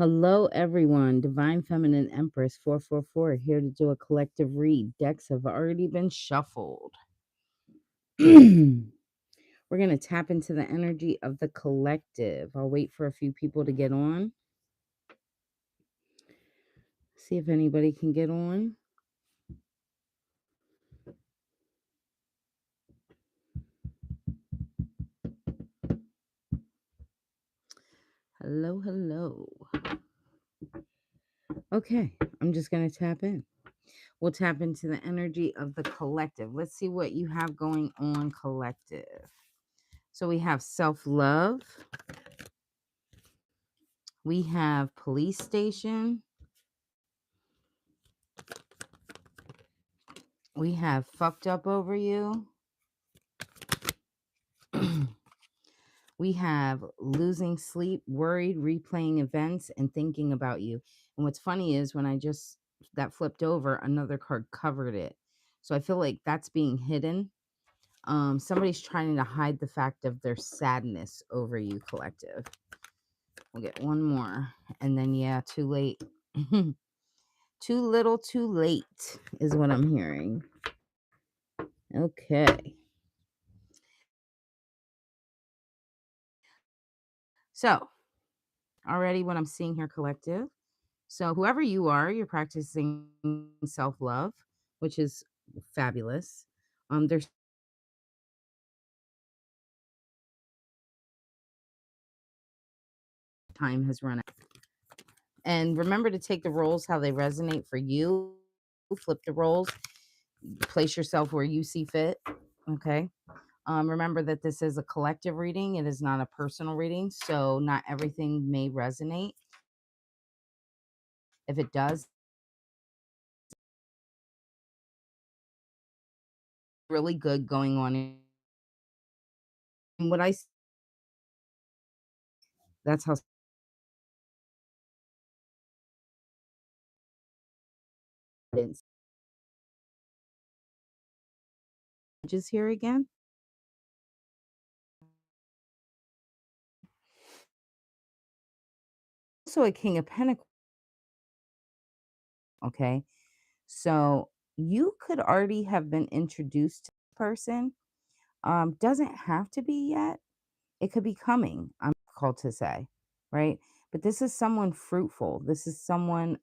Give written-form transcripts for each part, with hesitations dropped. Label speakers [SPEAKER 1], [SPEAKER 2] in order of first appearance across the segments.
[SPEAKER 1] Hello, everyone. Divine Feminine Empress 444 here to do a collective read. Decks have already been shuffled. We're going to tap into the energy of the collective. I'll wait for a few people to get on. See if anybody can get on. Hello, hello. Okay, I'm just going to tap in. We'll tap into the energy of the collective. Let's see what you have going on, collective. So we have self-love. We have police station. We have fucked up over you. We have losing sleep, worried, replaying events, and thinking about you. And what's funny is when that flipped over, another card covered it. So I feel like that's being hidden. Somebody's trying to hide the fact of their sadness over you, collective. We'll get one more. And then, yeah, too late. Too little, too late is what I'm hearing. Okay. So, already what I'm seeing here, collective. So, whoever you are, you're practicing self-love, which is fabulous. There's time has run out. And remember to take the roles how they resonate for you. Flip the roles, place yourself where you see fit. Okay. Remember that this is a collective reading, it is not a personal reading. So, not everything may resonate. If it does, really good going on. And what I that's how it's just here again. Also a King of Pentacles. Okay. So you could already have been introduced to the person. Doesn't have to be yet. It could be coming, I'm called to say, right? But this is someone fruitful. This is someone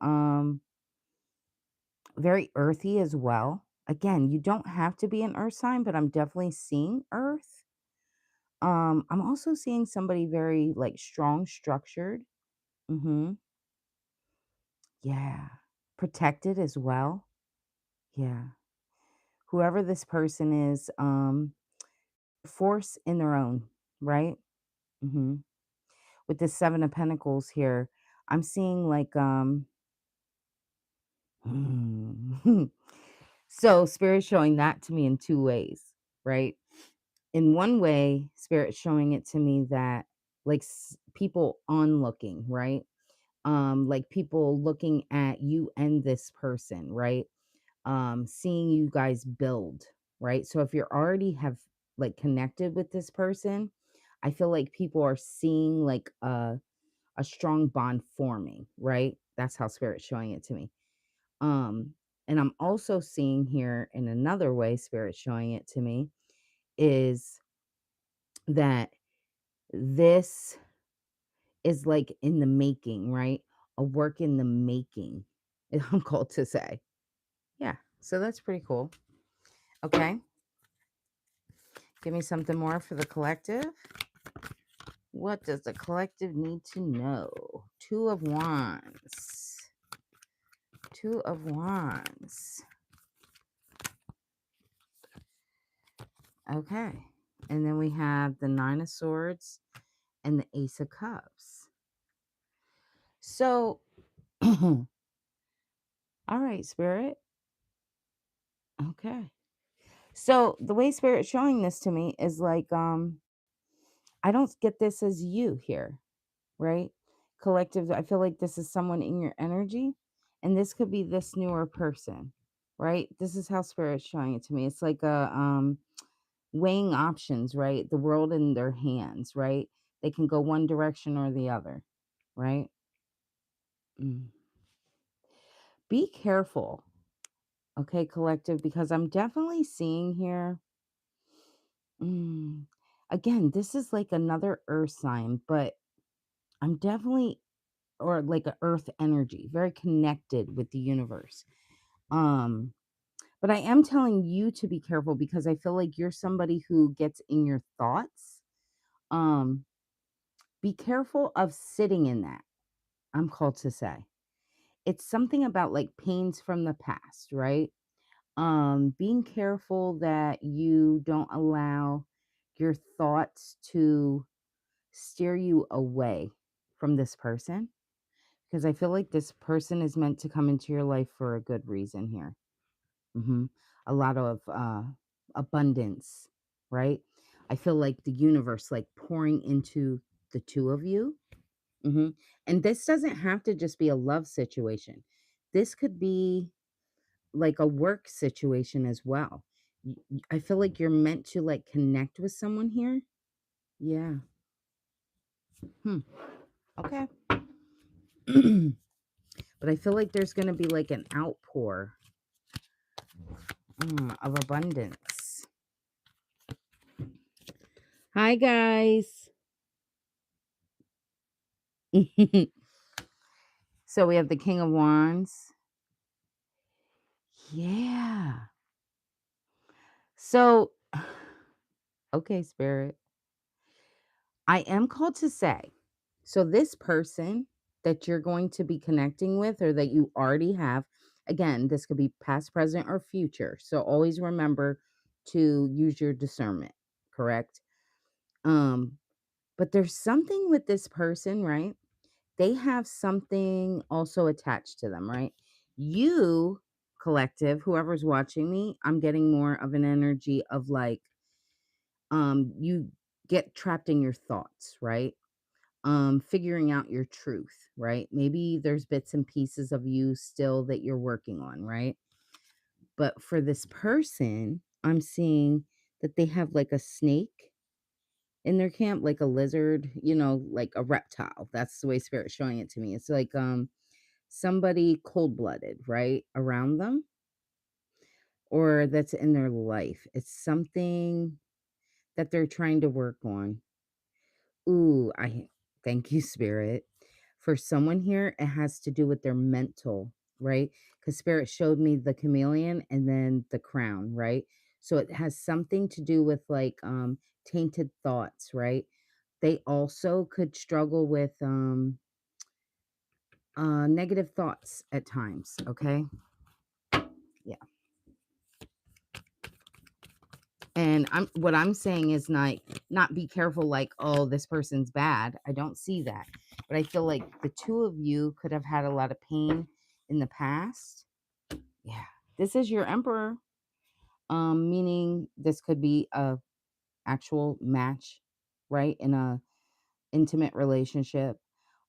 [SPEAKER 1] very earthy as well. Again, you don't have to be an earth sign, but I'm definitely seeing earth. I'm also seeing somebody very like strong, structured. Mm-hmm. Yeah. Protected as well. Yeah. Whoever this person is, force in their own, right? Hmm. With the Seven of Pentacles here, I'm seeing like so spirit showing that to me in two ways, right? In one way, spirit showing it to me that like people onlooking, right? Like people looking at you and this person, right? Seeing you guys build, right? So if you're already have like connected with this person, I feel like people are seeing like a strong bond forming, right? That's how spirit's showing it to me. um and I'm also seeing here in another way spirit's showing it to me is that this is like in the making, right? A work in the making, I'm called to say. Yeah, so that's pretty cool. Okay. Give me something more for the collective. What does the collective need to know? Two of Wands. Two of Wands. Okay. And then we have the Nine of Swords and the Ace of Cups. So, all right, Spirit. Okay. So the way Spirit's showing this to me is like, I don't get this as you here, right? Collective, I feel like this is someone in your energy, and this could be this newer person, right? This is how Spirit's showing it to me. It's like a weighing options, right? The world in their hands, right? They can go one direction or the other, right? Mm. Be careful, okay, collective, because I'm definitely seeing here. Mm, again, this is like another earth sign, but I'm definitely, or like a earth energy, very connected with the universe. Um, but I am telling you to be careful because I feel like you're somebody who gets in your thoughts. Um, be careful of sitting in that. I'm called to say. It's something about like pains from the past, right? Being careful that you don't allow your thoughts to steer you away from this person, because I feel like this person is meant to come into your life for a good reason here. hmm A lot of abundance, right? I feel like the universe like pouring into the two of you. hmm And this doesn't have to just be a love situation. This could be like a work situation as well. I feel like you're meant to like connect with someone here. Yeah. Hmm. Okay. But I feel like there's going to be like an outpour of abundance. Hi, guys. So we have the King of Wands. Yeah. So, okay, Spirit. I am called to say, so this person that you're going to be connecting with or that you already have, again, this could be past, present, or future. So always remember to use your discernment, correct? Um, but there's something with this person, right? They have something also attached to them, right? You, collective, whoever's watching me, I'm getting more of an energy of like, you get trapped in your thoughts, right? Figuring out your truth, right? Maybe there's bits and pieces of you still that you're working on, right? But for this person, I'm seeing that they have like a snake in their camp, like a lizard, like a reptile. That's the way spirit's showing it to me. It's like somebody cold-blooded, right? Around them or that's in their life. It's something that they're trying to work on. Ooh, I thank you, Spirit. For someone here, it has to do with their mental, right? Because Spirit showed me the chameleon and then the crown, right? So it has something to do with like tainted thoughts, right? They also could struggle with negative thoughts at times, okay? Yeah. And what I'm saying is not be careful like, oh, this person's bad. I don't see that. But I feel like the two of you could have had a lot of pain in the past. Yeah. This is your emperor. Meaning this could be a actual match, right? In a intimate relationship.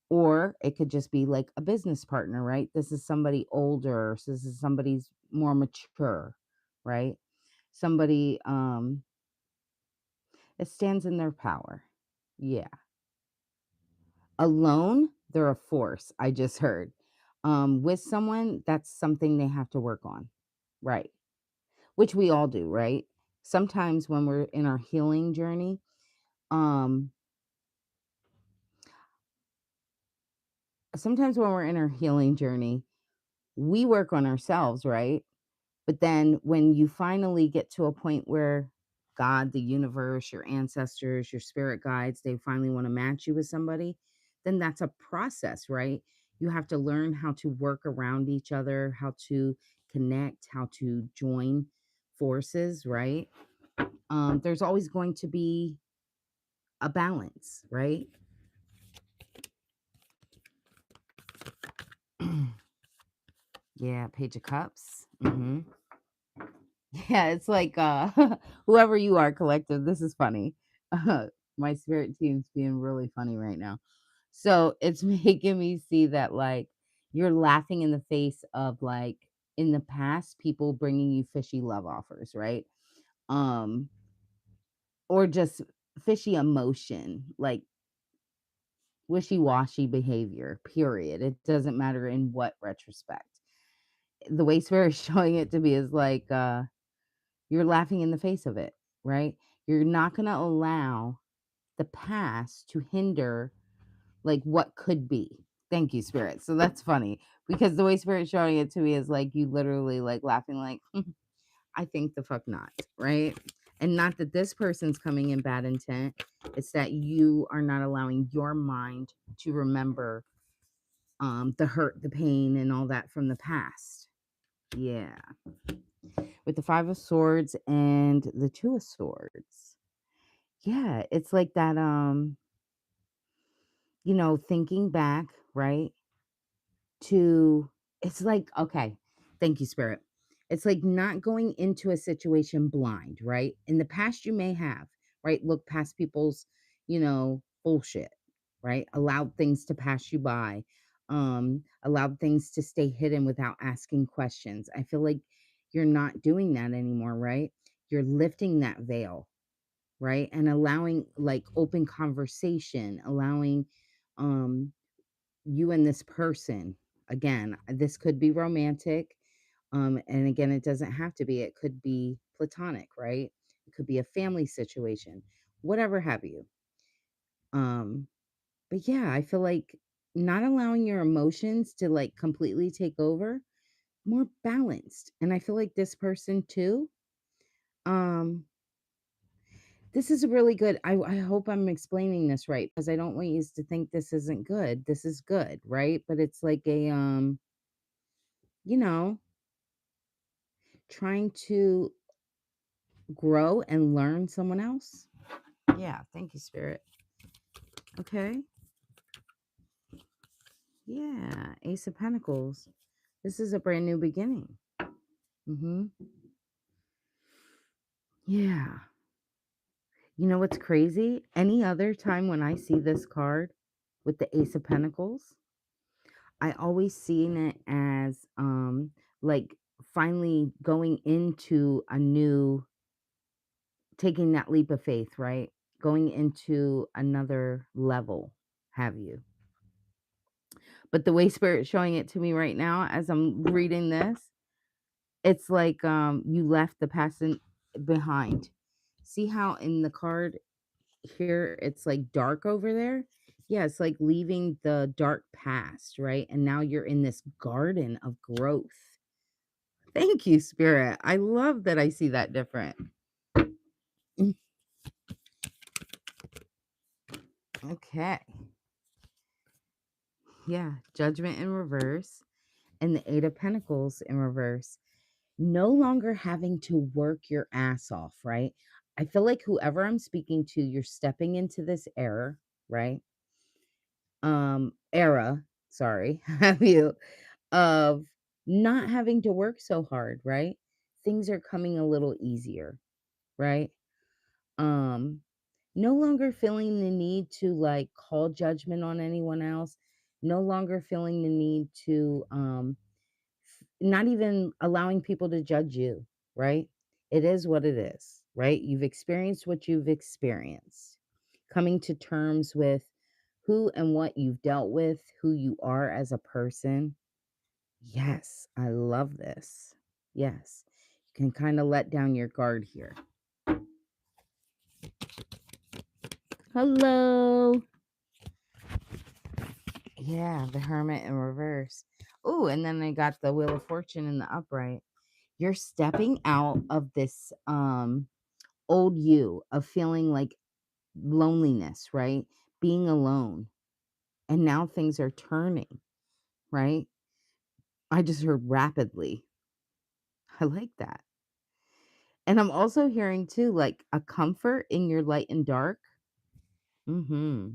[SPEAKER 1] Or it could just be like a business partner, right? This is somebody older. So this is somebody's more mature, right? Somebody it stands in their power. Yeah. Alone, they're a force, I just heard. With someone, that's something they have to work on. Right. Which we all do, right? Sometimes when we're in our healing journey, um, sometimes when we're in our healing journey, we work on ourselves, right? But then when you finally get to a point where God, the universe, your ancestors, your spirit guides, they finally want to match you with somebody, then that's a process, right? You have to learn how to work around each other, how to connect, how to join forces, right? There's always going to be a balance, right? Yeah, Page of Cups. Yeah, it's like whoever you are, collective. This is funny. My spirit team's being really funny right now. So it's making me see that like you're laughing in the face of like in the past people bringing you fishy love offers, right? Um or just fishy emotion. Like wishy-washy behavior, period. It doesn't matter in what retrospect. The way Spirit is showing it to me is like, you're laughing in the face of it, right? You're not gonna allow the past to hinder, like, what could be. Thank you, Spirit. So that's funny because the way Spirit's showing it to me is like you literally, like, laughing like, I think the fuck not, right? And not that this person's coming in bad intent. It's that you are not allowing your mind to remember the hurt, the pain, and all that from the past. Yeah. With the Five of Swords and the Two of Swords. Yeah, it's like that, thinking back, right? To it's like, okay, thank you, Spirit. It's like not going into a situation blind, right? In the past, you may have, right? Look past people's, bullshit, right? Allowed things to pass you by, allowed things to stay hidden without asking questions. I feel like you're not doing that anymore, right? You're lifting that veil, right? And allowing like open conversation, allowing um you and this person. Again, this could be romantic. And again, it doesn't have to be. It could be platonic, right? It could be a family situation, whatever have you. Um, but yeah, I feel like not allowing your emotions to like completely take over, more balanced. And I feel like this person too. Um, this is really good. I hope I'm explaining this right because I don't want you to think this isn't good. This is good, right? But it's like a you know, trying to grow and learn someone else. Yeah, thank you, Spirit. Okay. Yeah, Ace of Pentacles. This is a brand new beginning. Mm-hmm. Yeah. You know what's crazy? Any other time when I see this card with the Ace of Pentacles, I always seen it as like finally going into a new, taking that leap of faith, right? Going into another level, have you. But the way Spirit's showing it to me right now as I'm reading this, it's like you left the past behind. See how in the card here it's like dark over there? Yeah, it's like leaving the dark past, right? And now you're in this garden of growth. Thank you, Spirit. I love that I see that different. Okay. Yeah, Judgment in reverse and the Eight of Pentacles in reverse. No longer having to work your ass off, right? I feel like whoever I'm speaking to, you're stepping into this era, right? Era, sorry, have you, of not having to work so hard, right? Things are coming a little easier, right? Um, no longer feeling the need to like call judgment on anyone else, no longer feeling the need to not even allowing people to judge you, right? It is what it is, right? You've experienced what you've experienced. Coming to terms with who and what you've dealt with, who you are as a person. Yes, I love this. Yes. You can kind of let down your guard here. Hello. Yeah, the Hermit in reverse. Oh, and then I got the Wheel of Fortune in the upright. You're stepping out of this old you of feeling like loneliness, right? Being alone. And now things are turning, right? I just heard rapidly. I like that. And I'm also hearing too, like a comfort in your light and dark. Mm-hmm.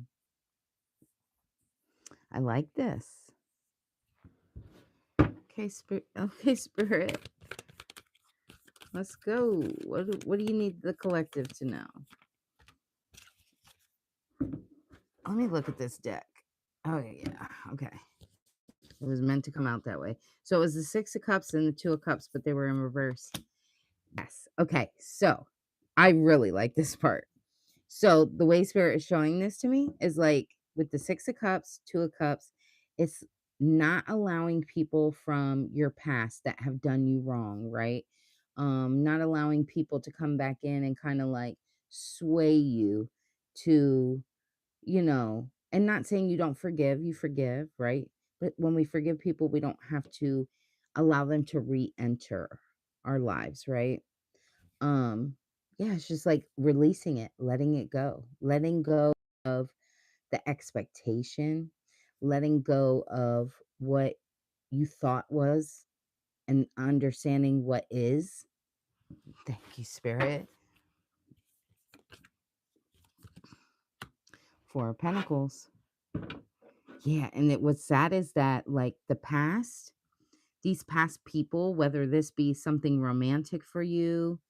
[SPEAKER 1] I like this. Okay, spirit. Okay, Spirit. Let's go. What do you need the collective to know? Let me look at this deck. Oh yeah. Okay. It was meant to come out that way. So it was the Six of Cups and the Two of Cups, but they were in reverse. Yes. Okay. So I really like this part. So the way Spirit is showing this to me is like with the 6 of cups, 2 of cups, it's not allowing people from your past that have done you wrong, right? Not allowing people to come back in and kind of like sway you to, and not saying you don't forgive, you forgive, right? But when we forgive people, we don't have to allow them to re-enter our lives, right? Um, yeah, it's just like releasing it, letting go of the expectation, letting go of what you thought was and understanding what is. Thank you, Spirit. Four of Pentacles. Yeah, and what's sad is that like these past people, whether this be something romantic for you,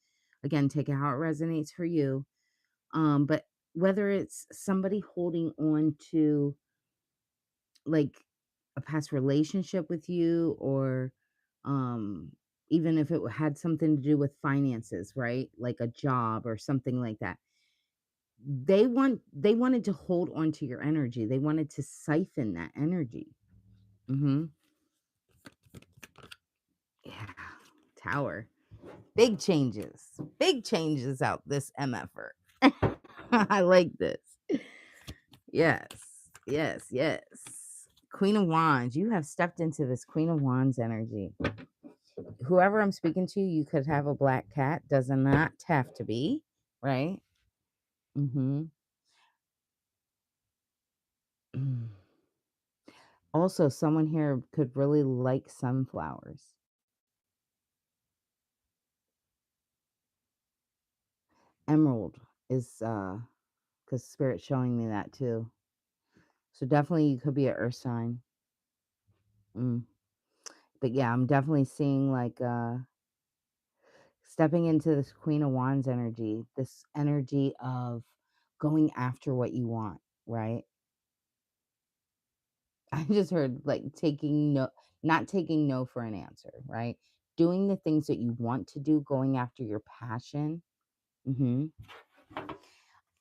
[SPEAKER 1] again, take it how it resonates for you. But whether it's somebody holding on to like a past relationship with you, or um even if it had something to do with finances, right? Like a job or something like that. They wanted to hold on to your energy. They wanted to siphon that energy. Mhm. Yeah. Tower. Big changes. Big changes out this MFer. I like this. Yes. Yes, yes. Queen of Wands. You have stepped into this Queen of Wands energy. Whoever I'm speaking to, you could have a black cat. Does not have to be, right? Mm-hmm. Also, someone here could really like sunflowers. Emerald is because Spirit's showing me that too. So definitely you could be an earth sign. But yeah, I'm definitely seeing like stepping into this Queen of Wands energy, this energy of going after what you want, right? I just heard like taking no, not taking no for an answer, right? Doing the things that you want to do, going after your passion. Hmm.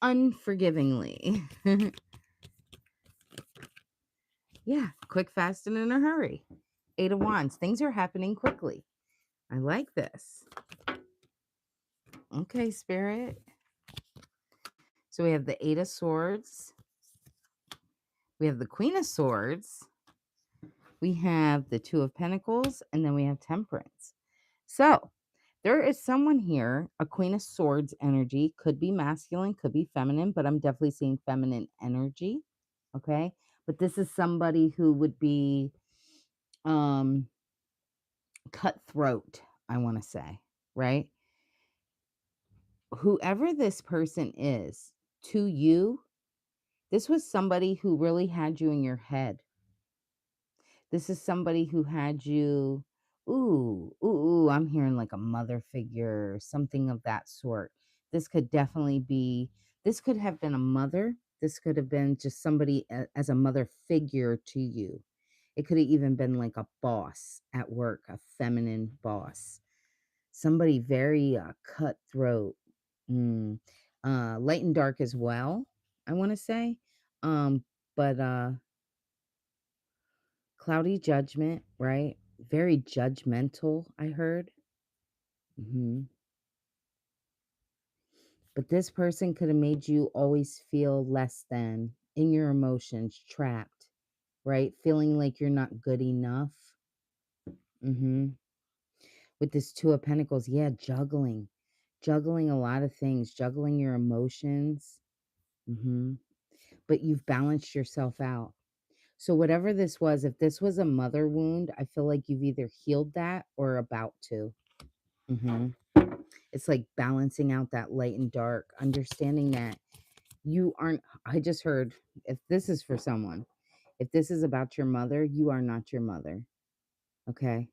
[SPEAKER 1] Unforgivingly. Yeah, quick, fast, and in a hurry. 8 of Wands. Things are happening quickly. I like this. Okay, Spirit. So we have the 8 of Swords. We have the Queen of Swords. We have the 2 of Pentacles. And then we have Temperance. So there is someone here, a Queen of Swords energy. Could be masculine, could be feminine, but I'm definitely seeing feminine energy. Okay. But this is somebody who would be cutthroat, I want to say, right? Whoever this person is to you, this was somebody who really had you in your head. This is somebody who had you, I'm hearing like a mother figure, something of that sort. This could definitely be, this could have been a mother. This could have been just somebody as a mother figure to you. It could have even been like a boss at work, a feminine boss. Somebody very cutthroat. Mm. Light and dark as well, I want to say. But cloudy judgment, right? Very judgmental, I heard. But this person could have made you always feel less than in your emotions, trapped, right? Feeling like you're not good enough. With this 2 of Pentacles, yeah, juggling a lot of things, juggling your emotions. But you've balanced yourself out. So whatever this was, if this was a mother wound, I feel like you've either healed that or about to. hmm It's like balancing out that light and dark, understanding that you aren't, I just heard, if this is for someone, if this is about your mother, you are not your mother. Okay.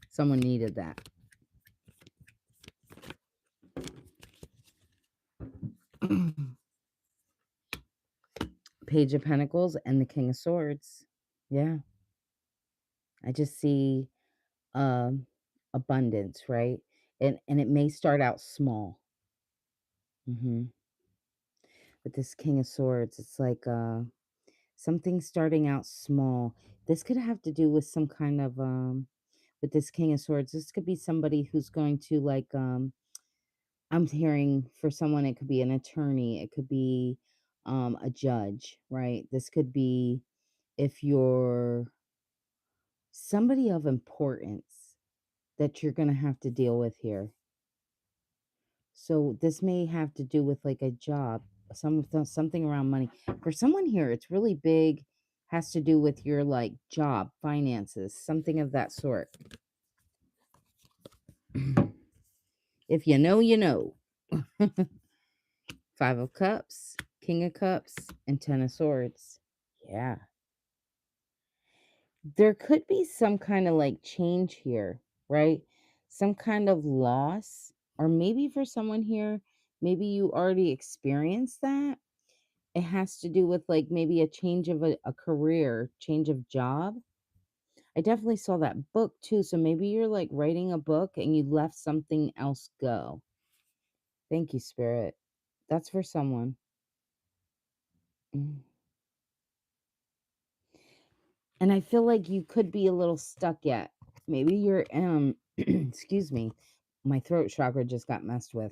[SPEAKER 1] Someone needed that. Page of Pentacles and the King of Swords. Yeah. I just see abundance, right? And it may start out small. hmm with this King of Swords. It's like something starting out small. This could have to do with some kind of with this King of Swords. This could be somebody who's going to like I'm hearing for someone it could be an attorney, it could be a judge, right? This could be if you're somebody of importance that you're going to have to deal with here. So this may have to do with like a job, something around money. For someone here, it's really big, has to do with your like job, finances, something of that sort. If you know, you know. Five of Cups, King of Cups, and Ten of Swords. Yeah. There could be some kind of like change here, right? Some kind of loss. Or maybe for someone here, maybe you already experienced that. It has to do with like maybe a change of a career, change of job. I definitely saw that book too. So maybe you're like writing a book and you let something else go. Thank you, Spirit. That's for someone. Mm. And I feel like you could be a little stuck yet. Maybe you're excuse me. My throat chakra just got messed with.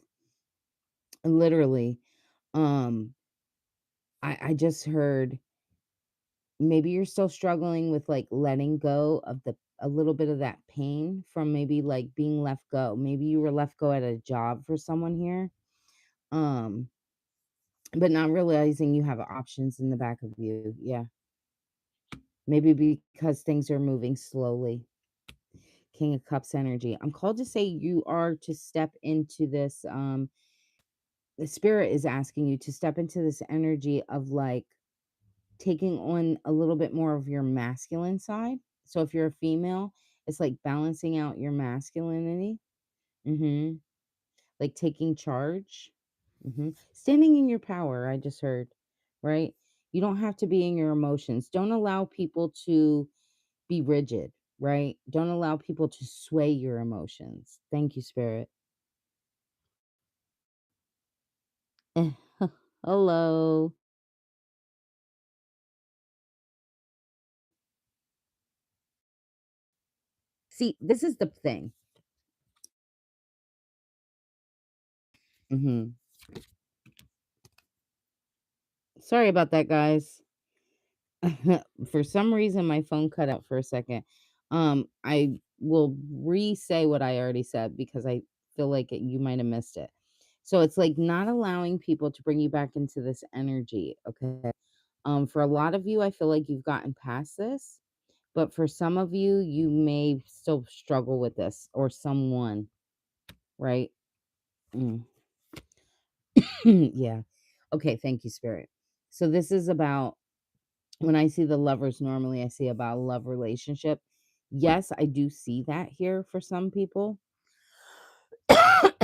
[SPEAKER 1] Literally. Um I just heard maybe you're still struggling with like letting go of the a little bit of that pain from maybe like being left go. Maybe you were left go at a job for someone here. Um but not realizing you have options in the back of you. Yeah. Maybe because things are moving slowly. King of Cups energy. I'm called to say you are to step into this the spirit is asking you to step into this energy of like taking on a little bit more of your masculine side. So if you're a female, it's like balancing out your masculinity. Mhm. Like taking charge. Mhm. Standing in your power, I just heard, right? You don't have to be in your emotions. Don't allow people to be rigid, right? Don't allow people to sway your emotions. Thank you, Spirit. Eh, hello. See, this is the thing. Mhm. Sorry about that, guys. For some reason, my phone cut out for a second. I will re-say what I already said because I feel like you might have missed it. So it's like not allowing people to bring you back into this energy. Okay. For a lot of you, I feel like you've gotten past this, but for some of you, you may still struggle with this or someone, right? Mm. Yeah. Okay. Thank you, Spirit. So this is about when I see the lovers, normally I see about a love relationship. Yes, I do see that here for some people.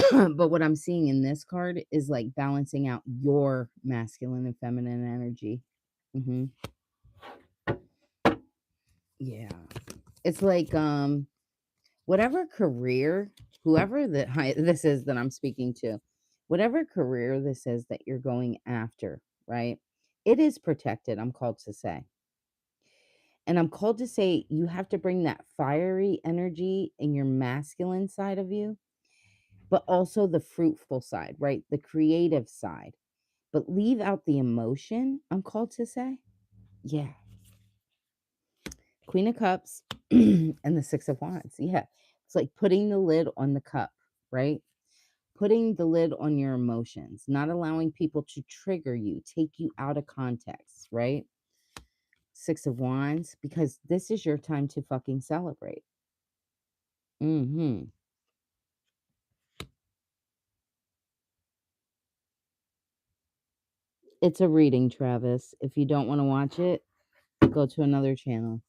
[SPEAKER 1] But what I'm seeing in this card is like balancing out your masculine and feminine energy. Hmm. Yeah. It's like whatever career, whoever that this is that I'm speaking to, whatever career this is that you're going after, right? It is protected, I'm called to say. And I'm called to say you have to bring that fiery energy in your masculine side of you, but also the fruitful side, right? The creative side. But leave out the emotion, I'm called to say. Yeah. Queen of Cups and the Six of Wands. Yeah. It's like putting the lid on the cup, right? Putting the lid on your emotions, not allowing people to trigger you, take you out of context, right? Six of Wands, because this is your time to fucking celebrate. Hmm. It's a reading, Travis. If you don't want to watch it, go to another channel.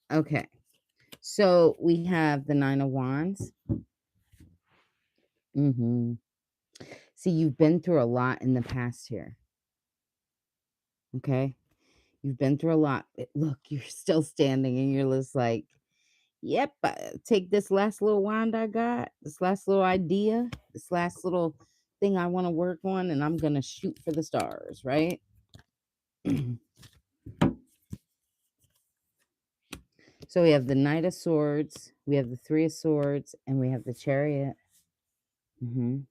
[SPEAKER 1] Okay. So we have the Nine of Wands. Hmm. See, you've been through a lot in the past here. Okay. You've been through a lot. Look, you're still standing and you're just like, yep, take this last little wand I got, this last little idea, this last little thing I want to work on and I'm going to shoot for the stars, right? So we have the Knight of Swords, we have the Three of Swords, and we have the Chariot. Mhm.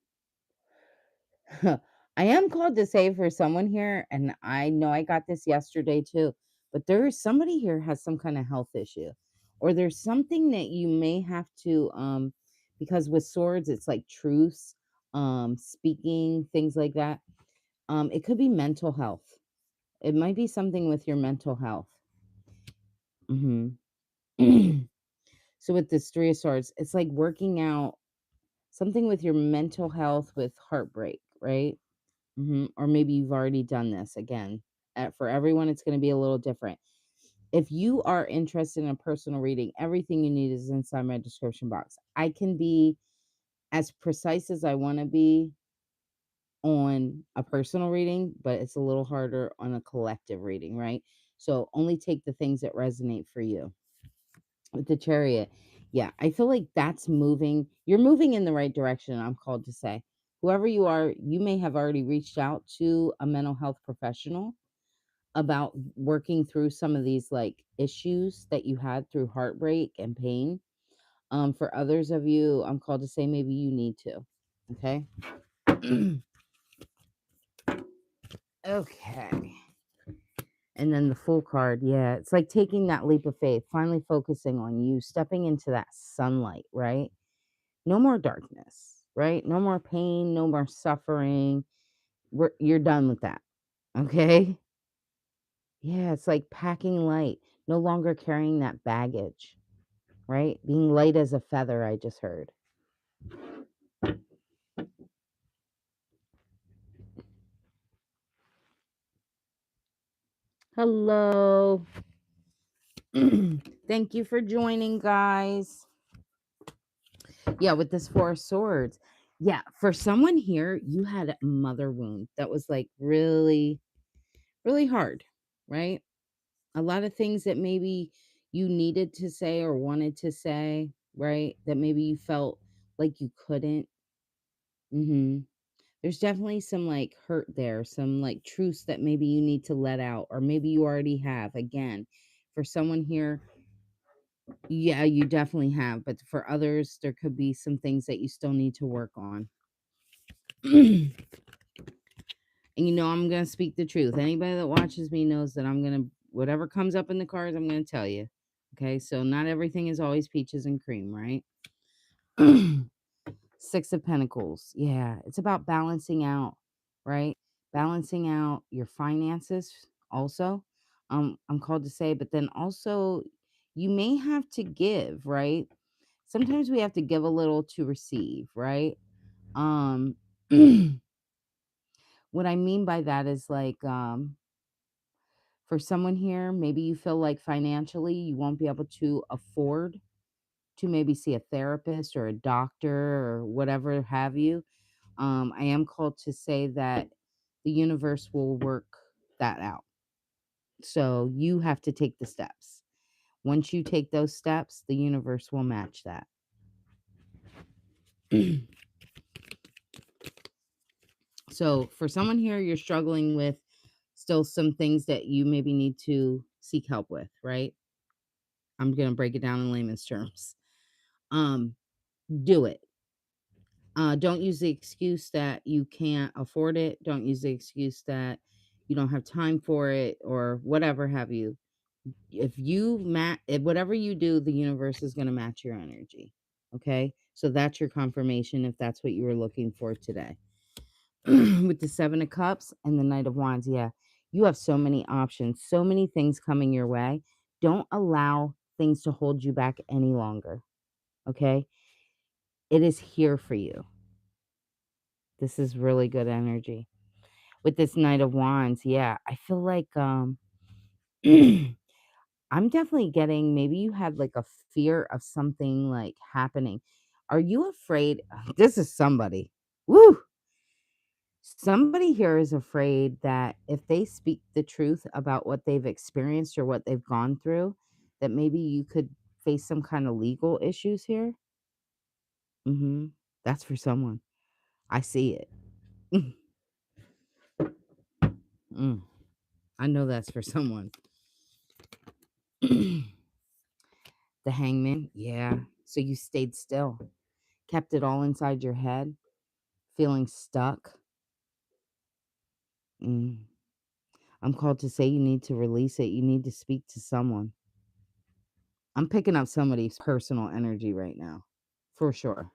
[SPEAKER 1] I am called to say for someone here, and I know I got this yesterday too, but there is somebody here has some kind of health issue, or there's something that you may have to, because with swords, it's like truths, speaking, things like that. It could be mental health. It might be something with your mental health. Hmm. So with this Three of Swords, it's like working out something with your mental health with heartbreak, right? Or maybe you've already done this again. For everyone, it's going to be a little different. If you are interested in a personal reading, everything you need is inside my description box. I can be as precise as I want to be on a personal reading, but it's a little harder on a collective reading, right? So only take the things that resonate for you. With the Chariot, yeah, I feel like that's moving. You're moving in the right direction, I'm called to say. Whoever you are, you may have already reached out to a mental health professional about working through some of these like issues that you had through heartbreak and pain. For others of you, I'm called to say maybe you need to. Okay. Okay. And then the Fool card, yeah, it's like taking that leap of faith, finally focusing on you, stepping into that sunlight, right? No more darkness, right? No more pain, no more suffering. You're done with that. Okay? Yeah, it's like packing light, no longer carrying that baggage, right? Being light as a feather, I just heard. Hello. Thank you for joining, guys. Yeah, with this Four of Swords. Yeah, for someone here, you had a mother wound that was like really, really hard, right? A lot of things that maybe you needed to say or wanted to say, right? That maybe you felt like you couldn't. There's definitely some like hurt there, some like truths that maybe you need to let out, or maybe you already have. Again, for someone here, yeah, you definitely have. But for others, there could be some things that you still need to work on. And I'm going to speak the truth. Anybody that watches me knows that I'm going to, whatever comes up in the cards, I'm going to tell you. Okay. So not everything is always peaches and cream, right? Six of Pentacles. Yeah. It's about balancing out, right? Balancing out your finances also. I'm called to say, but then also you may have to give, right? Sometimes we have to give a little to receive, right? Um, what I mean by that is like, for someone here, maybe you feel like financially you won't be able to afford to maybe see a therapist or a doctor or whatever have you. I am called to say that the universe will work that out. So you have to take the steps. Once you take those steps, the universe will match that. So for someone here, you're struggling with still some things that you maybe need to seek help with, right? I'm going to break it down in layman's terms. Um, do it. Don't use the excuse that you can't afford it. Don't use the excuse that you don't have time for it or whatever have you. If you whatever you do, the universe is going to match your energy. Okay? So that's your confirmation if that's what you were looking for today. With the Seven of Cups and the Knight of Wands, yeah. You have so many options, so many things coming your way. Don't allow things to hold you back any longer. Okay? It is here for you. This is really good energy. With this Knight of Wands, yeah, I feel like I'm definitely getting, maybe you had like a fear of something like happening. Are you afraid? This is somebody. Woo! Somebody here is afraid that if they speak the truth about what they've experienced or what they've gone through, that maybe you could face some kind of legal issues here. That's for someone. I see it. Mm, I know that's for someone. The Hangman, yeah. So you stayed still, kept it all inside your head, feeling stuck. Mm. I'm called to say you need to release it. You need to speak to someone. I'm picking up somebody's personal energy right now, for sure,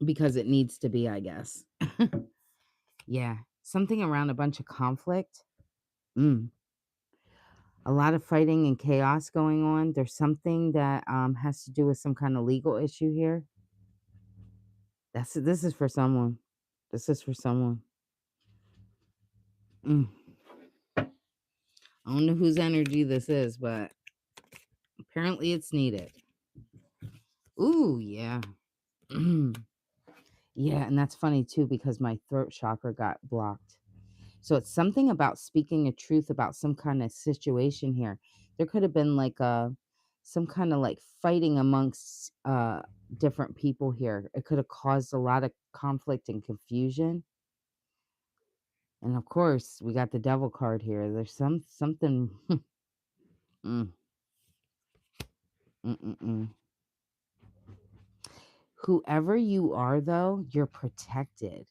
[SPEAKER 1] because it needs to be, I guess. Yeah, something around a bunch of conflict. Mm. A lot of fighting and chaos going on. There's something that has to do with some kind of legal issue here. This is for someone. This is for someone. Mm. I don't know whose energy this is, but apparently it's needed. Ooh, yeah. Yeah, and that's funny too because my throat chakra got blocked. So it's something about speaking a truth about some kind of situation here. There could have been like some kind of like fighting amongst different people here. It could have caused a lot of conflict and confusion. And of course, we got the devil card here. There's something mm, mm, mm, mm. Whoever you are though, you're protected,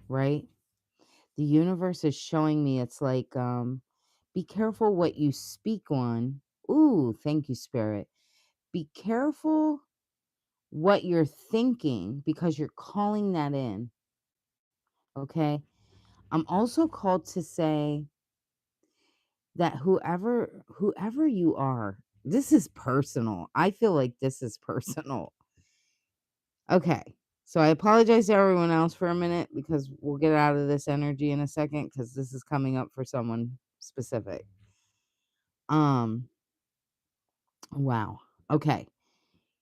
[SPEAKER 1] right? The universe is showing me it's like be careful what you speak on. Ooh, thank you, spirit. Be careful what you're thinking because you're calling that in. Okay. I'm also called to say that whoever you are, this is personal. I feel like this is personal. Okay. So I apologize to everyone else for a minute because we'll get out of this energy in a second because this is coming up for someone specific. Um, wow. Okay.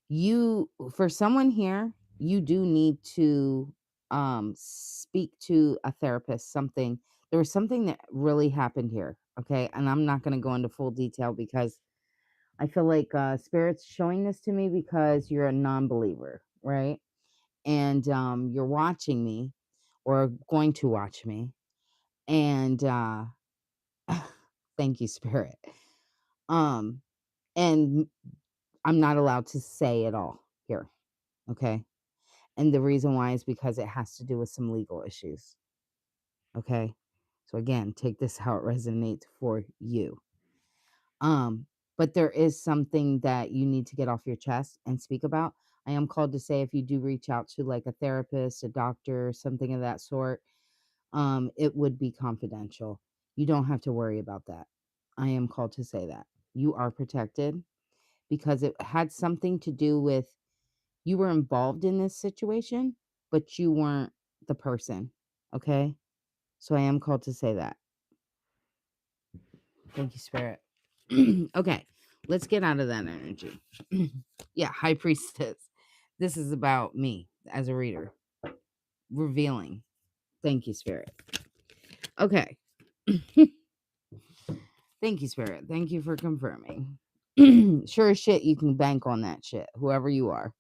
[SPEAKER 1] You for someone here, you do need to speak to a therapist. Something there was something that really happened here. Okay. And I'm not gonna go into full detail because I feel like spirit's showing this to me because you're a non-believer, right? And you're watching me or going to watch me. And thank you, spirit. Um, and I'm not allowed to say it all here. Okay. And the reason why is because it has to do with some legal issues. Okay. So again, take this how it resonates for you. Um, but there is something that you need to get off your chest and speak about. I am called to say if you do reach out to like a therapist, a doctor, something of that sort, it would be confidential. You don't have to worry about that. I am called to say that. You are protected because it had something to do with you were involved in this situation, but you weren't the person. Okay. So I am called to say that. Thank you, Spirit. Okay. Let's get out of that energy. Yeah. High Priestess. This is about me as a reader, revealing. Thank you, Spirit. Okay. Thank you, Spirit. Thank you for confirming. Sure as shit, you can bank on that shit, whoever you are.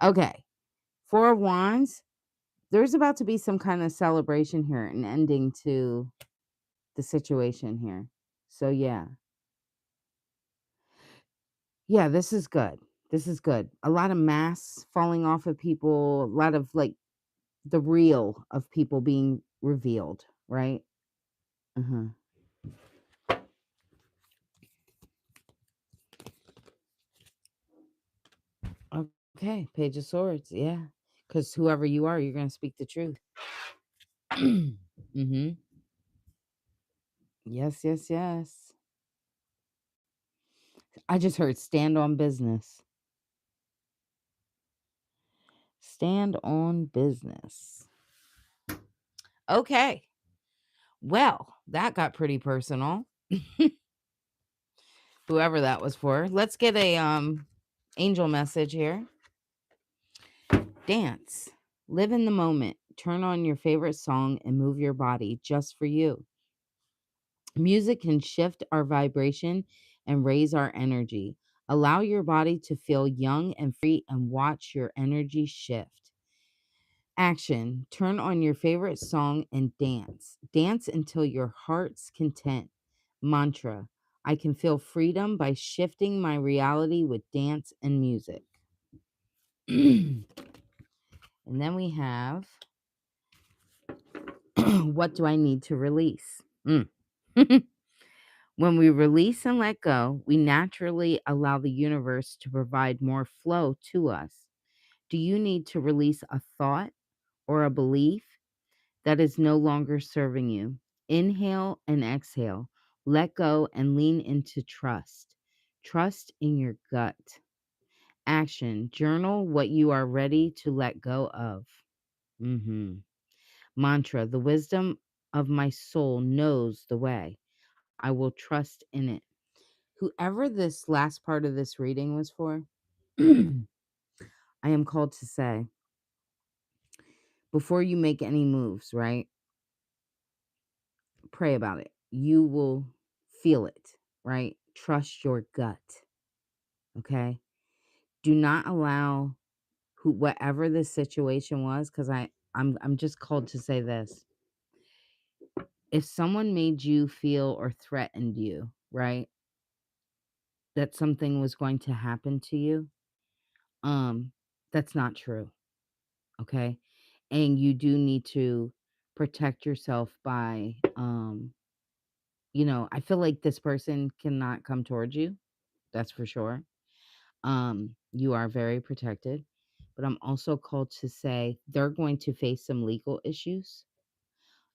[SPEAKER 1] Okay. Four of Wands. There's about to be some kind of celebration here, an ending to the situation here. So yeah. Yeah, this is good. This is good. A lot of masks falling off of people, a lot of like the real of people being revealed, right? Uh-huh. Okay, Page of Swords. Yeah. Cuz whoever you are, you're going to speak the truth. Mhm. Yes, yes, yes. I just heard stand on business. Stand on business. Okay. Well, that got pretty personal. Whoever that was for. Let's get a angel message here. Dance. Live in the moment. Turn on your favorite song and move your body just for you. Music can shift our vibration and raise our energy. Allow your body to feel young and free and watch your energy shift. Action. Turn on your favorite song and dance. Dance until your heart's content. Mantra. I can feel freedom by shifting my reality with dance and music. And then we have what do I need to release? When we release and let go, we naturally allow the universe to provide more flow to us. Do you need to release a thought or a belief that is no longer serving you? Inhale and exhale. Let go and lean into trust. Trust in your gut. Action. Journal what you are ready to let go of. Mantra. The wisdom of my soul knows the way. I will trust in it. Whoever this last part of this reading was for, I am called to say, before you make any moves, right? Pray about it. You will feel it, right? Trust your gut. Okay? Do not allow whatever this situation was, because I'm just called to say this. If someone made you feel or threatened you, right, that something was going to happen to you, that's not true. Okay? And you do need to protect yourself by I feel like this person cannot come towards you. That's for sure. You are very protected, but I'm also called to say they're going to face some legal issues.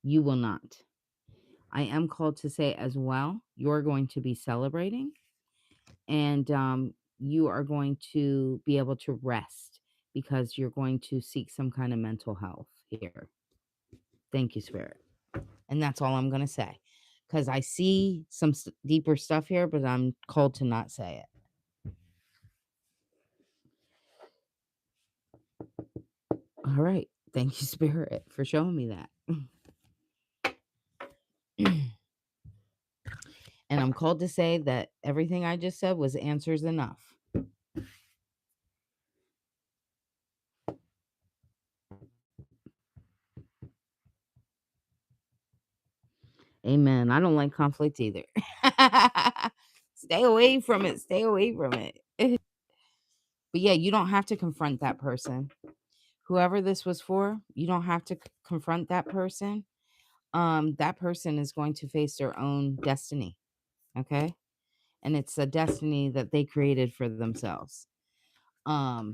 [SPEAKER 1] You will not. I am called to say as well, you're going to be celebrating, and you are going to be able to rest because you're going to seek some kind of mental health here. Thank you, Spirit. And that's all I'm going to say, because I see some deeper stuff here, but I'm called to not say it. All right. Thank you, Spirit, for showing me that. And I'm called to say that everything I just said was answers enough. Amen. I don't like conflict either. Stay away from it. Stay away from it. But yeah, you don't have to confront that person. Whoever this was for, you don't have to confront that person. That person is going to face their own destiny. Okay? And it's a destiny that they created for themselves. I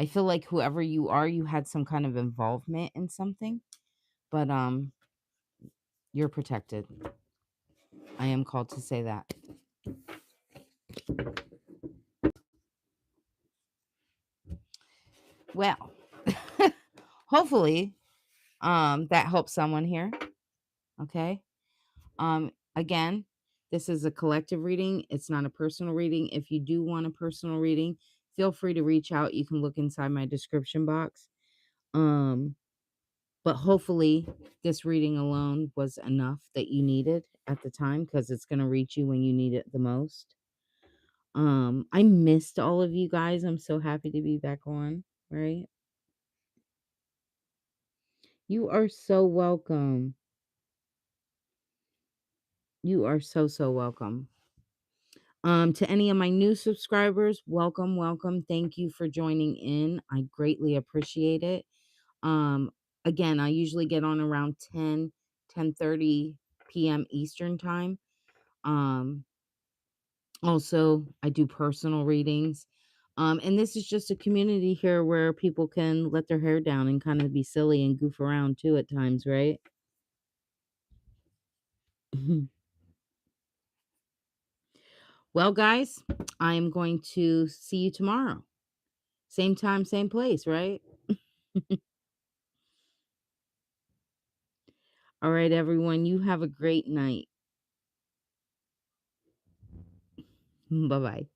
[SPEAKER 1] feel like whoever you are, you had some kind of involvement in something, but you're protected. I am called to say that. Well, hopefully that helps someone here. Okay? Again, this is a collective reading. It's not a personal reading. If you do want a personal reading, feel free to reach out. You can look inside my description box. But hopefully this reading alone was enough that you needed at the time, because it's going to reach you when you need it the most. I missed all of you guys. I'm so happy to be back on, right? You are so welcome. You are so, so welcome. To any of my new subscribers, welcome, welcome. Thank you for joining in. I greatly appreciate it. Again, I usually get on around 10:30 p.m. Eastern time. Also, I do personal readings. And this is just a community here where people can let their hair down and kind of be silly and goof around too at times, right? Well, guys, I am going to see you tomorrow. Same time, same place, right? All right, everyone. You have a great night. Bye bye.